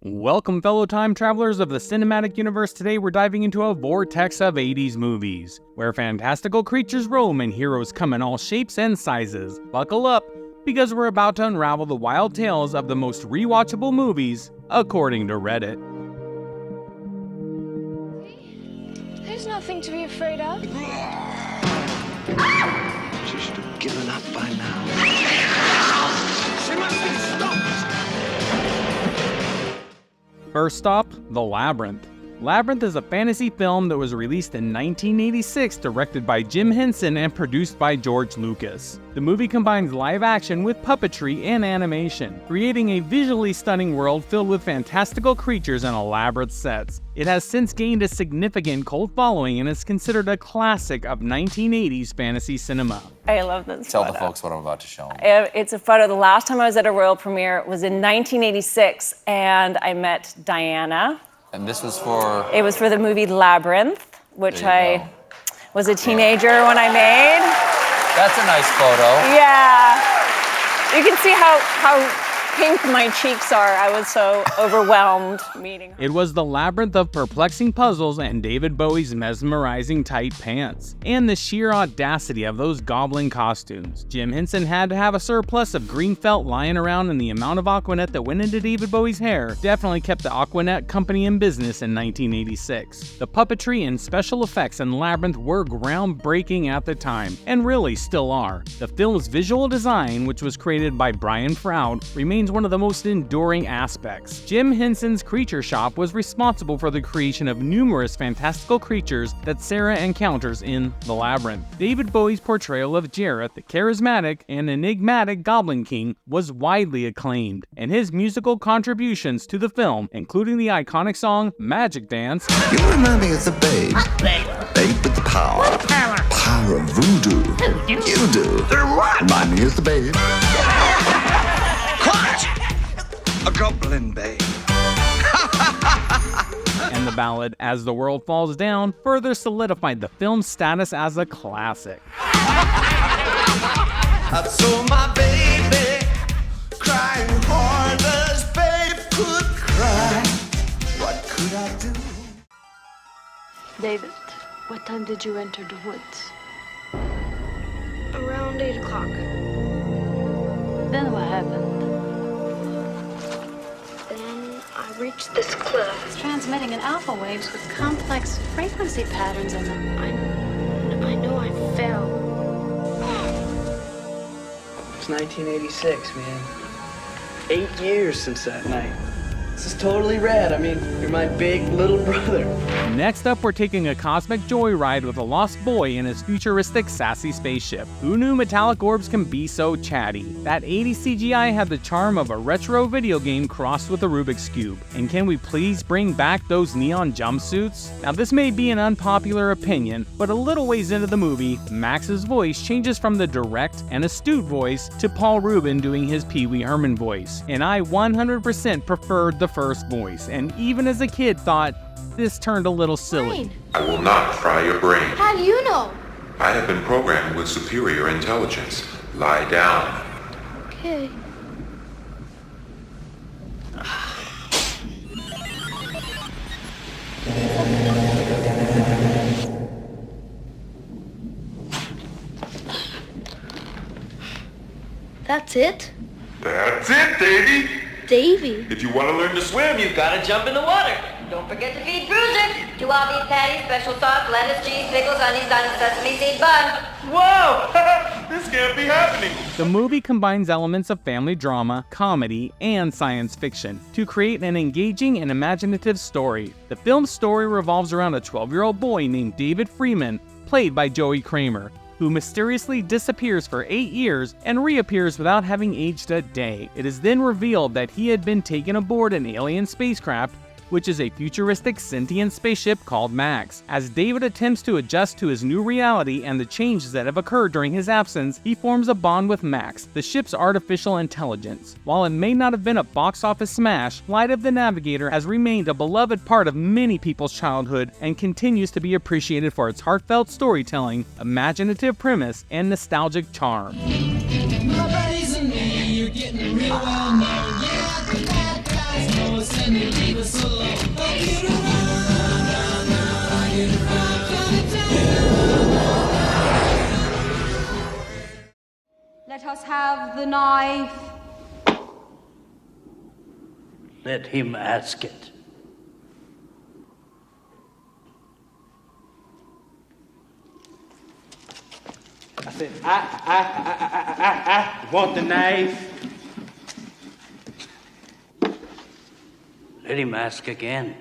Welcome, fellow time travelers of the cinematic universe. Today we're diving into a vortex of 80s movies, where fantastical creatures roam and heroes come in all shapes and sizes. Buckle up, because we're about to unravel the wild tales of the most rewatchable movies, according to Reddit. There's nothing to be afraid of. She should have given up by now. She must be stopped! First stop, The Labyrinth. Labyrinth is a fantasy film that was released in 1986, directed by Jim Henson and produced by George Lucas. The movie combines live action with puppetry and animation, creating a visually stunning world filled with fantastical creatures and elaborate sets. It has since gained a significant cult following and is considered a classic of 1980s fantasy cinema. I love this Tell photo. the folks what I'm about to show them. It's a photo. The last time I was at a royal premiere was in 1986, and I met Diana. And this was for? It was for the movie Labyrinth, which There you I was a teenager when I made. That's a nice photo. Yeah. You can see how pink my cheeks are. I was so overwhelmed meeting her. It was the labyrinth of perplexing puzzles and David Bowie's mesmerizing tight pants, and the sheer audacity of those goblin costumes. Jim Henson had to have a surplus of green felt lying around, and the amount of Aquanet that went into David Bowie's hair definitely kept the Aquanet company in business in 1986. The puppetry and special effects in Labyrinth were groundbreaking at the time, and really still are. The film's visual design, which was created by Brian Froud, remains one of the most enduring aspects. Jim Henson's Creature Shop was responsible for the creation of numerous fantastical creatures that Sarah encounters in The Labyrinth. David Bowie's portrayal of Jareth, the charismatic and enigmatic Goblin King, was widely acclaimed, and his musical contributions to the film, including the iconic song Magic Dance. You remind me of the babe. What babe? Babe with the power. What power? Power of voodoo. Who do? You do. What? Remind me of the babe. Quiet! A goblin babe. And the ballad As the World Falls Down further solidified the film's status as a classic. I saw my baby crying hard as babe could cry. What could I do? David, what time did you enter the woods? Around 8 o'clock. Then what happened? Then I reached this cliff. It's transmitting in alpha waves with complex frequency patterns in them. I know I fell. It's 1986, man. 8 years since that night. This is totally rad. I mean, you're my big little brother. Next up, we're taking a cosmic joyride with a lost boy in his futuristic sassy spaceship. Who knew metallic orbs can be so chatty? That 80s CGI had the charm of a retro video game crossed with a Rubik's Cube. And can we please bring back those neon jumpsuits? Now, this may be an unpopular opinion, but a little ways into the movie, Max's voice changes from the direct and astute voice to Paul Rubin doing his Pee Wee Herman voice. And I 100% preferred the first voice, and even as a kid thought this turned a little silly. I will not fry your brain. How do you know? I have been programmed with superior intelligence. Lie down. Okay. That's it? That's it, Davy. Davy. If you want to learn to swim, you've got to jump in the water. Don't forget to feed Bruiser. 2 all beef patties, special sauce, lettuce, cheese, pickles, onions on a sesame seed bun. Whoa! This can't be happening. The movie combines elements of family drama, comedy, and science fiction to create an engaging and imaginative story. The film's story revolves around a 12-year-old boy named David Freeman, played by Joey Kramer, who mysteriously disappears for 8 years and reappears without having aged a day. It is then revealed that he had been taken aboard an alien spacecraft, which is a futuristic sentient spaceship called Max. As David attempts to adjust to his new reality and the changes that have occurred during his absence, he forms a bond with Max, the ship's artificial intelligence. While it may not have been a box office smash, Flight of the Navigator has remained a beloved part of many people's childhood and continues to be appreciated for its heartfelt storytelling, imaginative premise, and nostalgic charm. My buddies and me, you're getting real well known. Yeah, the bad guys know us and us have the knife? Let him ask it. I said, I want the knife. Let him ask again.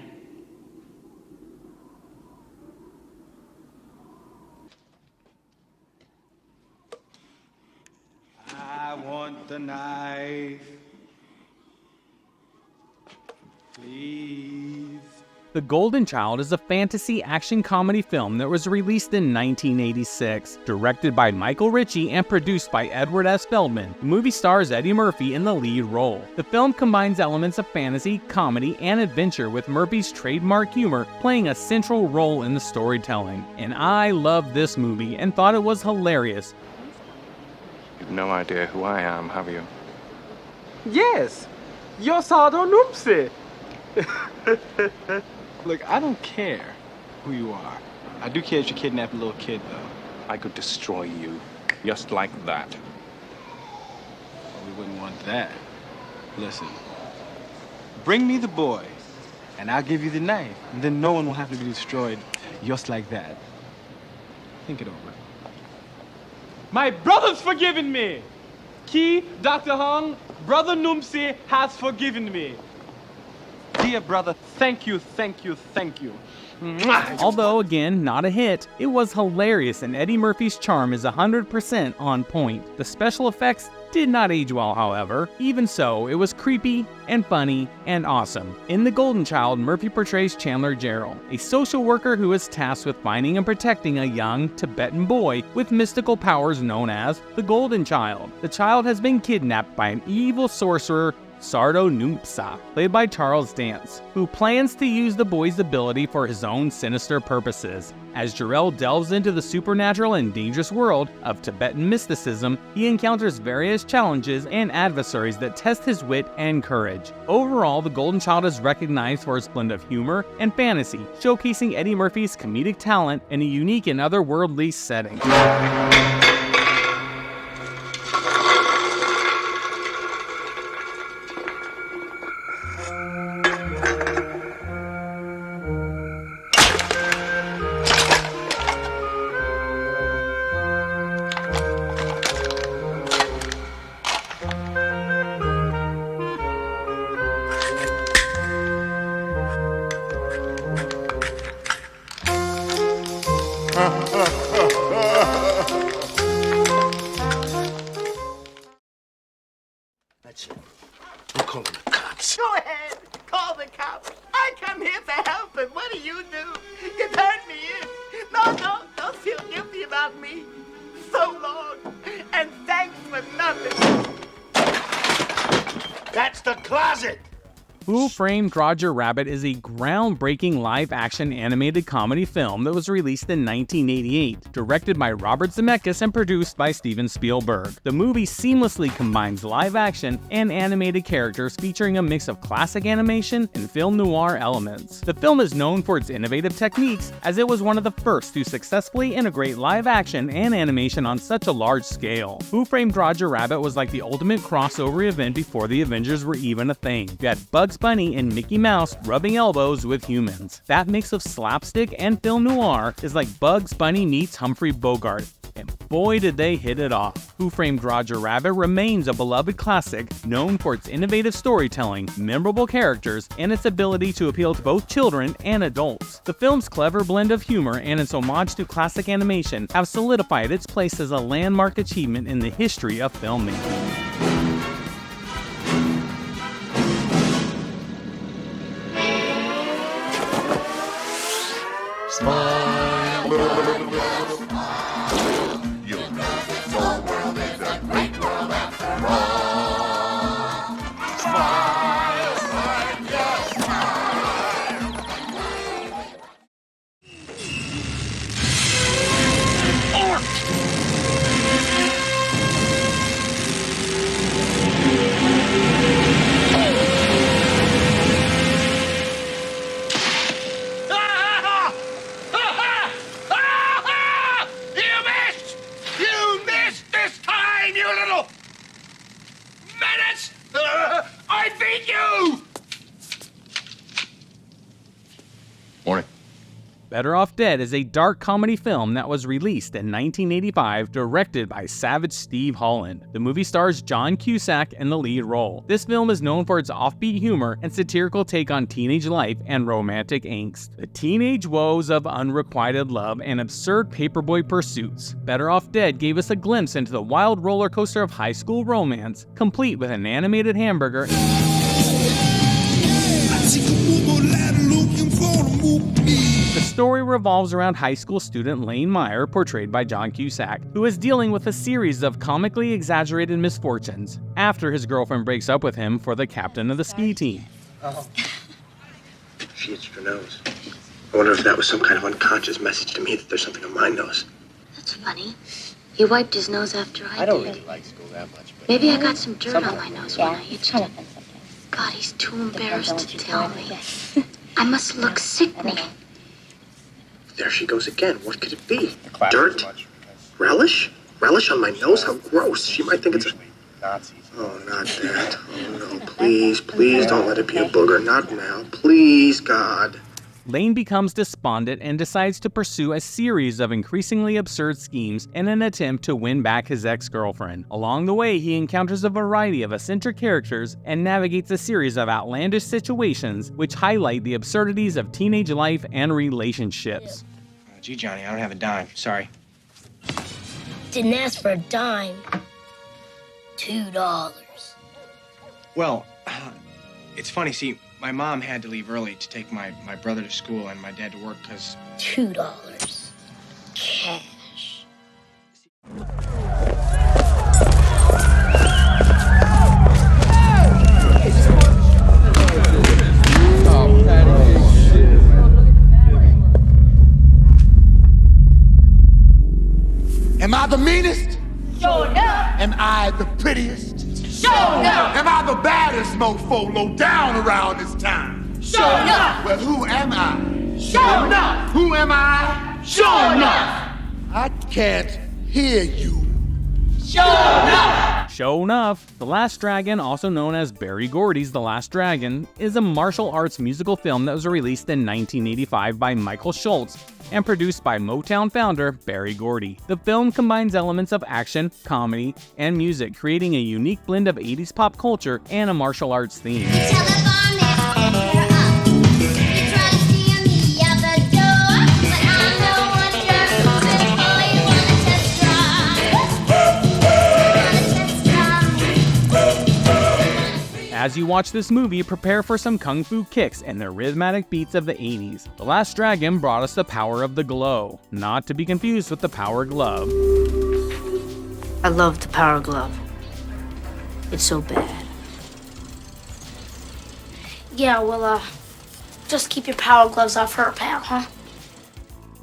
I want the knife. Please. The Golden Child is a fantasy action comedy film that was released in 1986, directed by Michael Ritchie and produced by Edward S. Feldman. The movie stars Eddie Murphy in the lead role. The film combines elements of fantasy, comedy, and adventure, with Murphy's trademark humor playing a central role in the storytelling. And I loved this movie and thought it was hilarious. You've no idea who I am, have you? Yes, you're Sardo Noopsy. Look, I don't care who you are. I do care if you kidnap a little kid, though. I could destroy you, just like that. Well, we wouldn't want that. Listen, bring me the boy, and I'll give you the knife, and then no one will have to be destroyed just like that. Think it over. My brother's forgiven me! Key, Dr. Hung, Brother Noomsi has forgiven me. Dear brother, thank you, thank you, thank you. Mwah! Although, again, not a hit, it was hilarious and Eddie Murphy's charm is 100% on point. The special effects did not age well, however. Even so, it was creepy and funny and awesome. In The Golden Child, Murphy portrays Chandler Jarrell, a social worker who is tasked with finding and protecting a young Tibetan boy with mystical powers known as the Golden Child. The child has been kidnapped by an evil sorcerer, Sardo Noopsa, played by Charles Dance, who plans to use the boy's ability for his own sinister purposes. As Jarrell delves into the supernatural and dangerous world of Tibetan mysticism, he encounters various challenges and adversaries that test his wit and courage. Overall, The Golden Child is recognized for its blend of humor and fantasy, showcasing Eddie Murphy's comedic talent in a unique and otherworldly setting. That's it. I'm calling the cops. Go ahead. Call the cops. I come here to help, and what do? You turned me in. No, don't feel guilty about me. So long, and thanks for nothing. That's the closet. Who Framed Roger Rabbit is a groundbreaking live-action animated comedy film that was released in 1988, directed by Robert Zemeckis and produced by Steven Spielberg. The movie seamlessly combines live-action and animated characters, featuring a mix of classic animation and film noir elements. The film is known for its innovative techniques, as it was one of the first to successfully integrate live-action and animation on such a large scale. Who Framed Roger Rabbit was like the ultimate crossover event before the Avengers were even a thing. You had Bugs Bunny and Mickey Mouse rubbing elbows with humans. That mix of slapstick and film noir is like Bugs Bunny meets Humphrey Bogart, and boy did they hit it off. Who Framed Roger Rabbit remains a beloved classic, known for its innovative storytelling, memorable characters, and its ability to appeal to both children and adults. The film's clever blend of humor and its homage to classic animation have solidified its place as a landmark achievement in the history of filmmaking. Smile, you'll know this whole world is a great world after all. Smile, smile, yes, smile. Morning. Better Off Dead is a dark comedy film that was released in 1985, directed by Savage Steve Holland. The movie stars John Cusack in the lead role. This film is known for its offbeat humor and satirical take on teenage life and romantic angst, the teenage woes of unrequited love, and absurd paperboy pursuits. Better Off Dead gave us a glimpse into the wild roller coaster of high school romance, complete with an animated hamburger The story revolves around high school student Lane Meyer, portrayed by John Cusack, who is dealing with a series of comically exaggerated misfortunes after his girlfriend breaks up with him for the captain of the ski team. Oh. She itched her nose. I wonder if that was some kind of unconscious message to me that there's something on my nose. That's funny. He wiped his nose after I don't did. really like school that much, but... Maybe I got some dirt on my nose when I itched it. God, he's too embarrassed to tell me. I must look sickening. There she goes again. What could it be? Dirt? Relish? Relish on my nose? How gross. She might think it's a... Oh, not that. Oh, no. Please, please don't let it be a booger. Not now. Please, God. Lane becomes despondent and decides to pursue a series of increasingly absurd schemes in an attempt to win back his ex-girlfriend. Along the way, he encounters a variety of eccentric characters and navigates a series of outlandish situations which highlight the absurdities of teenage life and relationships. Gee, Johnny, I don't have a dime. Sorry. Didn't ask for a dime. $2. Well, it's funny. See, my mom had to leave early to take my brother to school and my dad to work because... $2. Cash. Am I the meanest? Sure enough. Am I the prettiest? Sure enough. Am I the baddest mofo low down around this town? Sure enough. Well, who am I? Sure enough. Who am I? Sure enough. I can't hear you. Sure enough. Sure enough, The Last Dragon, also known as Berry Gordy's The Last Dragon, is a martial arts musical film that was released in 1985 by Michael Schultz and produced by Motown founder Berry Gordy. The film combines elements of action, comedy, and music, creating a unique blend of 80s pop culture and a martial arts theme. As you watch this movie, prepare for some kung fu kicks and the rhythmic beats of the 80s. The Last Dragon brought us the power of the glow, not to be confused with the power glove. I love the power glove. It's so bad. Yeah, well, just keep your power gloves off her, pal, huh?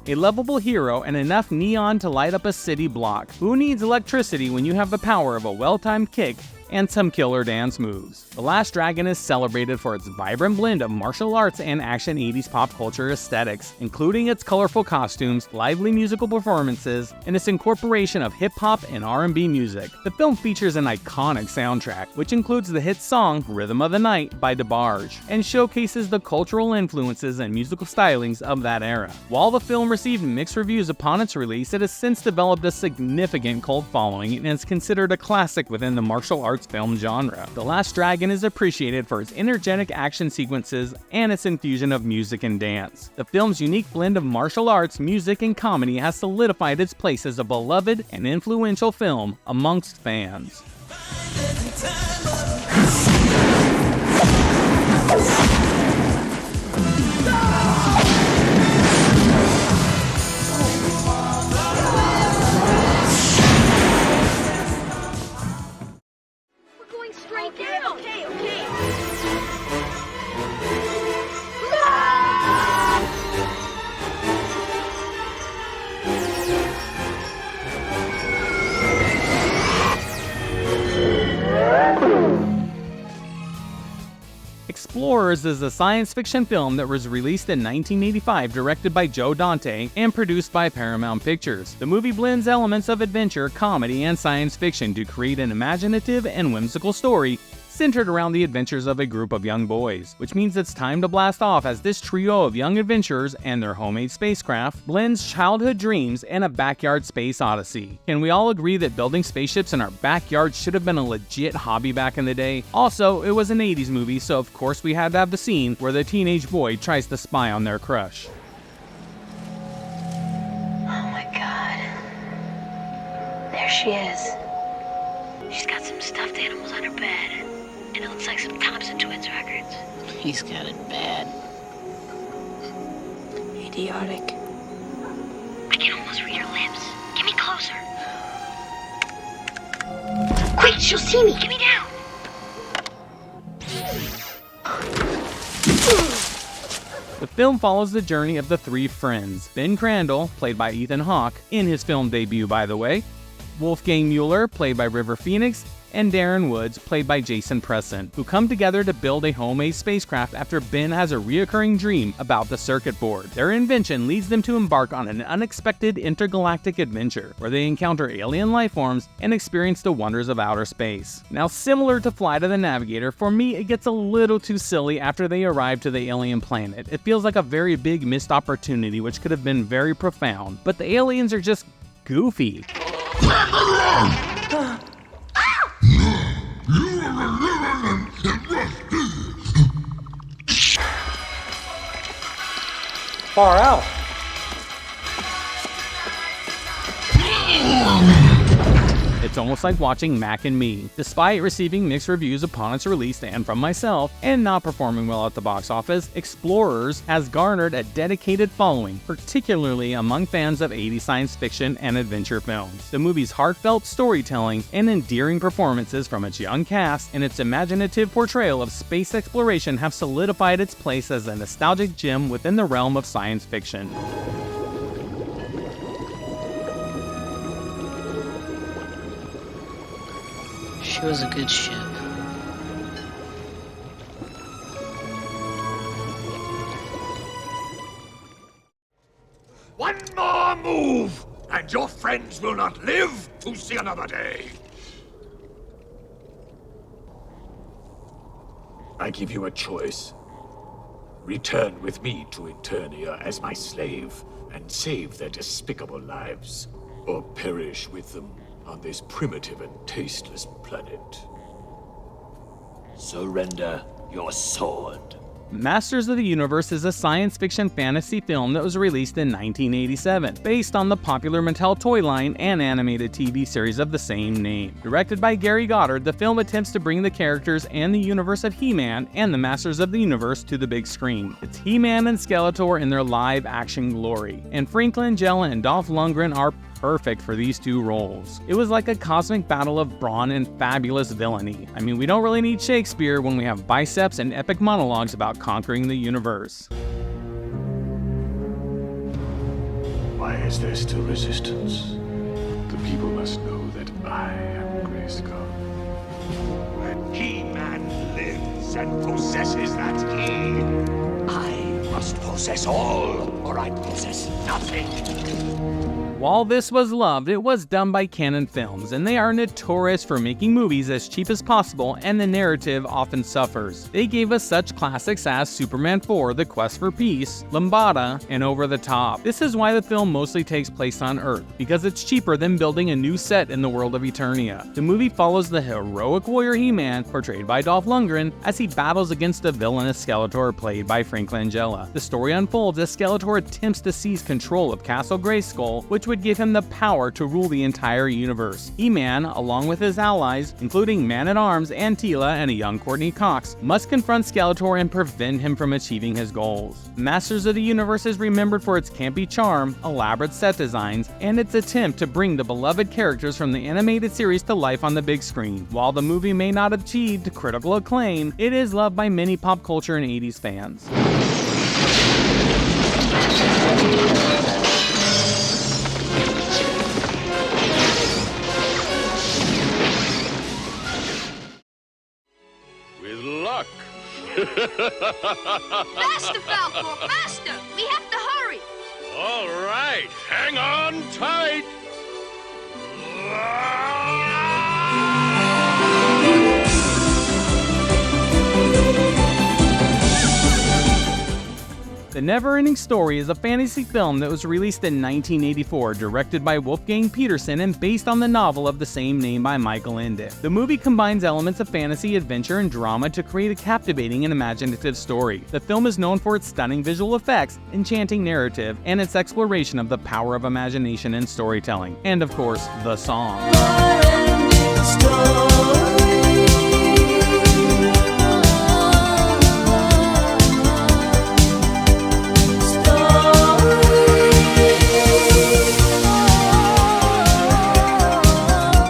A lovable hero and enough neon to light up a city block. Who needs electricity when you have the power of a well-timed kick and some killer dance moves? The Last Dragon is celebrated for its vibrant blend of martial arts and action 80s pop culture aesthetics, including its colorful costumes, lively musical performances, and its incorporation of hip-hop and R&B music. The film features an iconic soundtrack, which includes the hit song Rhythm of the Night by DeBarge, and showcases the cultural influences and musical stylings of that era. While the film received mixed reviews upon its release, it has since developed a significant cult following and is considered a classic within the martial arts film genre. The Last Dragon is appreciated for its energetic action sequences and its infusion of music and dance. The film's unique blend of martial arts, music, and comedy has solidified its place as a beloved and influential film amongst fans. Explorers is a science fiction film that was released in 1985, directed by Joe Dante, and produced by Paramount Pictures. The movie blends elements of adventure, comedy, and science fiction to create an imaginative and whimsical story centered around the adventures of a group of young boys, which means it's time to blast off as this trio of young adventurers and their homemade spacecraft blends childhood dreams and a backyard space odyssey. Can we all agree that building spaceships in our backyard should have been a legit hobby back in the day? Also, it was an 80s movie, so of course we had to have the scene where the teenage boy tries to spy on their crush. Oh my God. There she is. She's got some stuffed animals on her bed. And it looks like some Thompson Twins records. He's got it bad. Idiotic. I can almost read her lips. Get me closer. Quick, she'll see me. Get me down. The film follows the journey of the three friends, Ben Crandall, played by Ethan Hawke, in his film debut by the way, Wolfgang Mueller, played by River Phoenix, and Darren Woods, played by Jason Presson, who come together to build a homemade spacecraft after Ben has a reoccurring dream about the circuit board. Their invention leads them to embark on an unexpected intergalactic adventure, where they encounter alien lifeforms and experience the wonders of outer space. Now, similar to Flight of the Navigator, for me it gets a little too silly after they arrive to the alien planet. It feels like a very big missed opportunity which could have been very profound, but the aliens are just goofy. Far out. It's almost like watching Mac and Me. Despite receiving mixed reviews upon its release and from myself, and not performing well at the box office, Explorers has garnered a dedicated following, particularly among fans of 80s science fiction and adventure films. The movie's heartfelt storytelling and endearing performances from its young cast and its imaginative portrayal of space exploration have solidified its place as a nostalgic gem within the realm of science fiction. She was a good ship. One more move, and your friends will not live to see another day. I give you a choice. Return with me to Eternia as my slave and save their despicable lives, or perish with them on this primitive and tasteless planet. Surrender your sword. Masters of the Universe is a science fiction fantasy film that was released in 1987, based on the popular Mattel toy line and animated TV series of the same name. Directed by Gary Goddard, the film attempts to bring the characters and the universe of He-Man and the Masters of the Universe to the big screen. It's He-Man and Skeletor in their live-action glory, and Frank Langella and Dolph Lundgren are perfect for these two roles. It was like a cosmic battle of brawn and fabulous villainy. I mean, we don't really need Shakespeare when we have biceps and epic monologues about conquering the universe. Why is there still resistance? The people must know that I am Grayskull. When He-Man lives and possesses that key, I must possess all, or I possess nothing. While this was loved, it was done by Canon Films, and they are notorious for making movies as cheap as possible, and the narrative often suffers. They gave us such classics as Superman 4, The Quest for Peace, Lambada, and Over the Top. This is why the film mostly takes place on Earth, because it's cheaper than building a new set in the world of Eternia. The movie follows the heroic warrior He-Man, portrayed by Dolph Lundgren, as he battles against the villainous Skeletor, played by Frank Langella. The story unfolds as Skeletor attempts to seize control of Castle Grayskull, which would give him the power to rule the entire universe. He-Man, along with his allies, including Man-at-Arms, Antila, and a young Courtney Cox, must confront Skeletor and prevent him from achieving his goals. Masters of the Universe is remembered for its campy charm, elaborate set designs, and its attempt to bring the beloved characters from the animated series to life on the big screen. While the movie may not have achieved critical acclaim, it is loved by many pop culture and 80s fans. Luck. Faster, Falcor, faster! We have to hurry! All right, hang on tight. The NeverEnding Story is a fantasy film that was released in 1984, directed by Wolfgang Petersen and based on the novel of the same name by Michael Ende. The movie combines elements of fantasy, adventure, and drama to create a captivating and imaginative story. The film is known for its stunning visual effects, enchanting narrative, and its exploration of the power of imagination and storytelling. And of course, the song.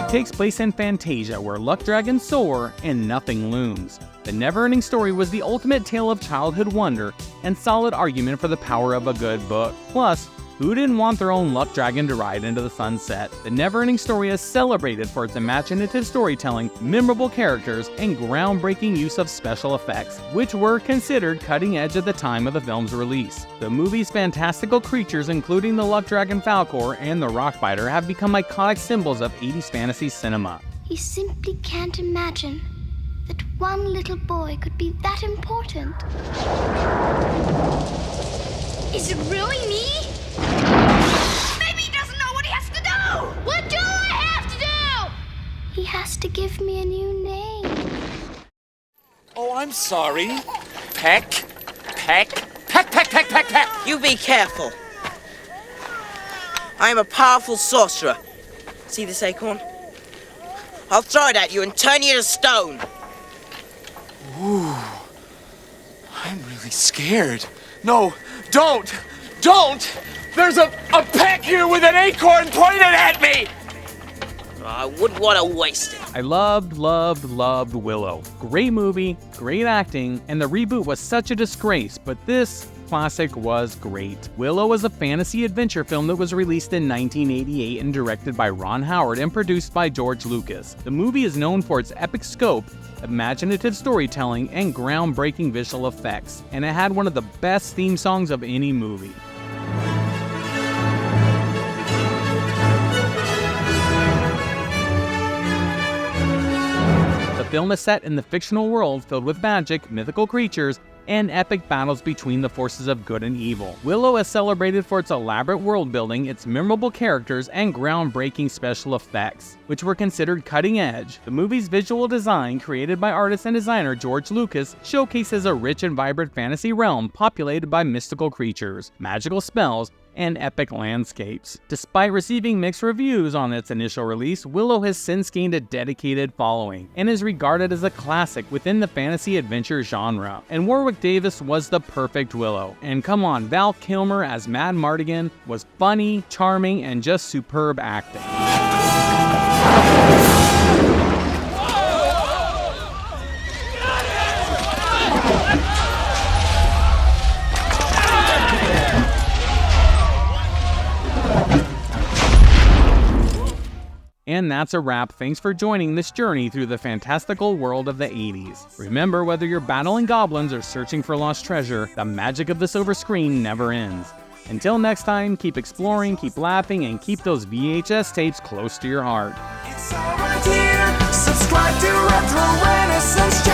Takes place in Fantasia, where luck dragons soar and nothing looms. The NeverEnding Story was the ultimate tale of childhood wonder and solid argument for the power of a good book. Plus, who didn't want their own luck dragon to ride into the sunset? The NeverEnding Story is celebrated for its imaginative storytelling, memorable characters, and groundbreaking use of special effects, which were considered cutting edge at the time of the film's release. The movie's fantastical creatures, including the luck dragon Falcor and the Rockbiter, have become iconic symbols of 80s fantasy cinema. He simply can't imagine that one little boy could be that important. Is it really me? Maybe he doesn't know what he has to do! What do I have to do? He has to give me a new name. Oh, I'm sorry. Peck. You be careful. I am a powerful sorcerer. See this acorn? I'll throw it at you and turn you to stone. Ooh. I'm really scared. No, don't! Don't! There's a peck here with an acorn pointed at me! I wouldn't want to waste it. I loved Willow. Great movie, great acting, and the reboot was such a disgrace, but this classic was great. Willow was a fantasy adventure film that was released in 1988 and directed by Ron Howard and produced by George Lucas. The movie is known for its epic scope, imaginative storytelling, and groundbreaking visual effects, and it had one of the best theme songs of any movie. The film is set in the fictional world filled with magic, mythical creatures, and epic battles between the forces of good and evil. Willow is celebrated for its elaborate world building, its memorable characters, and groundbreaking special effects, which were considered cutting edge. The movie's visual design, created by artist and designer George Lucas, showcases a rich and vibrant fantasy realm populated by mystical creatures, magical spells, and epic landscapes. Despite receiving mixed reviews on its initial release, Willow has since gained a dedicated following and is regarded as a classic within the fantasy adventure genre. And Warwick Davis was the perfect Willow. And come on, Val Kilmer as Mad Mardigan was funny, charming, and just superb acting. And that's a wrap. Thanks for joining this journey through the fantastical world of the 80s. Remember, whether you're battling goblins or searching for lost treasure, the magic of the silver screen never ends. Until next time, keep exploring, keep laughing, and keep those VHS tapes close to your heart. It's over here. Subscribe to Retro Renaissance.